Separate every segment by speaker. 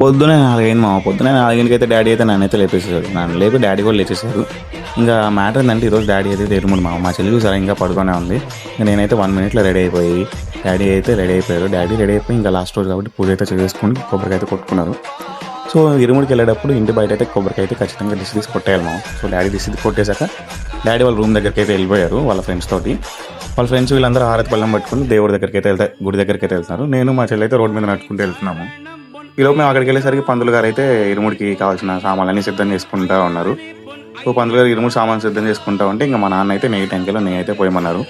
Speaker 1: పొద్దున్నే 4 అయింది మామ. పొద్దున్నే 4కి అయితే డ్యాడీ అయితే నన్నైతే లేపేసాడు. నన్ను లేపి డ్యాడీ కూడా లేచేసారు. ఇంకా మ్యాటర్ ఏంటంటే ఈరోజు డ్యాడీ అయితే ఎరుముడు మామ. మా చెల్లి చూసారా ఇంకా పడుకునే ఉంది. ఇంక నేనైతే 1 మినిట్‌లో రెడీ అయిపోయి డ్యాడీ అయితే రెడీ అయిపోయారు. డ్యాడీ రెడీ అయిపోయి ఇంకా లాస్ట్ రోజు కాబట్టి పూజ అయితే చేసుకొని కొబ్బరికాయ అయితే కొట్టుకున్నారు. సో ఇరుముడికి వెళ్ళేటప్పుడు ఇంటి బయట అయితే కొబ్బరికాయ అయితే ఖచ్చితంగా దిష్టి తీసి కొట్టేయాలి మామ. సో డాడీ దిష్టి కొట్టేశాక డాడీ వాళ్ళ రూమ్ దగ్గరికి అయితే వెళ్ళిపోయారు వాళ్ళ ఫ్రెండ్స్ తోటి. వాళ్ళ ఫ్రెండ్స్ వీళ్ళందరూ హారతి పళ్ళెం పట్టుకొని దేవుడి దగ్గరికి అయితే గుడి దగ్గరికి అయితే వెళ్తున్నారు. నేను మా చెల్లి అయితే రోడ్డు మీద నడుచుకుంటూ వెళ్తున్నాము. ఈలోపు మేము అక్కడికి వెళ్ళేసరికి పంతులు గారు అయితే ఇరుముడికి కావాల్సిన సామాన్లన్నీ సిద్ధం చేసుకుంటూ ఉన్నారు. సో పంతులు గారు ఇరుముడు సామాన్లు సిద్ధం చేసుకుంటా ఉంటే ఇంకా మా నాన్న అయితే నెయ్యి టెంకాయలో నెయ్యి అయితే పోయమన్నారు.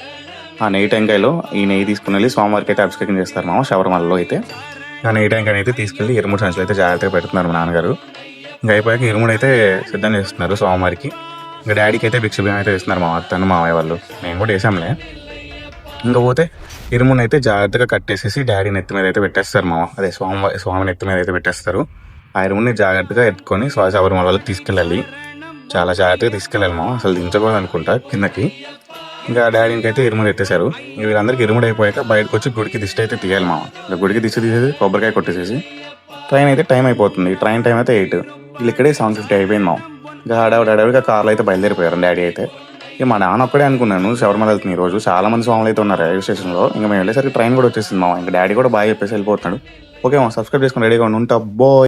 Speaker 1: ఆ నెయ్యి టెంకాయలో ఈ నెయ్యి తీసుకుని వెళ్ళి స్వామివారికి అయితే అభిషేకం చేస్తారు మామ శబరిమలలో అయితే. ఆ నెయ్యి టెంకాయని అయితే తీసుకెళ్ళి ఇరుముడు సంచులు అయితే జాగ్రత్తగా పెడుతున్నారు మా నాన్నగారు. ఇంకా అయిపోయాక ఇరుముడు అయితే సిద్ధం చేస్తున్నారు స్వామివారికి. ఇంకా డాడీకి అయితే భిక్ష బియ్యం అయితే వేస్తున్నారు మా అత్తను మామయ్య వాళ్ళు. మేము కూడా వేసాంలే. ఇంకా పోతే ఇరుముని అయితే జాగ్రత్తగా కట్టేసేసి డాడీ నెత్తి మీద అయితే పెట్టేస్తారు మామ. అదే స్వామి నెత్తి మీద అయితే పెట్టేస్తారు. ఆ ఇరుముని జాగ్రత్తగా ఎత్తుకొని శబరిమల వాళ్ళకి తీసుకెళ్ళాలి. చాలా జాగ్రత్తగా తీసుకెళ్ళాలి మామ. అసలు దించకూడదు అనుకుంటా కిందకి. ఇంకా డాడీకి అయితే ఇరుముడు ఎత్తేసారు. వీళ్ళందరికీ ఇరుముడు అయిపోయాక బయటకు వచ్చి గుడికి దిష్టి అయితే తీయాలి మామ. ఇంకా గుడికి దిష్టి తీసేసి కొబ్బరికాయ కొట్టేసేసి ట్రైన్ అయితే టైం అయిపోతుంది. ట్రైన్ టైం అయితే 8. వీళ్ళు ఇక్కడే 7:50 అయిపోయింది మామ. ఇంకా హడావిడిగా కార్లో అయితే బయలుదేరిపోయారు డాడీ అయితే. ఇక మా నాన్న ఒక్కడే అనుకున్నాను శబరిమల వెళ్తుంది ఈరోజు. చాలా మంది స్వాములు అయితే ఉన్నారు రైల్వే స్టేషన్లో. ఇంకా మేము వెళ్ళేసరికి ట్రైన్ కూడా వచ్చేసింది మామ. ఇంకా డాడీ కూడా బాగా చెప్పేసి వెళ్ళిపోతున్నాడు. ఓకే మామ, సబ్స్క్రైబ్ చేసుకుని రెడీగా ఉంటా. బాయ్.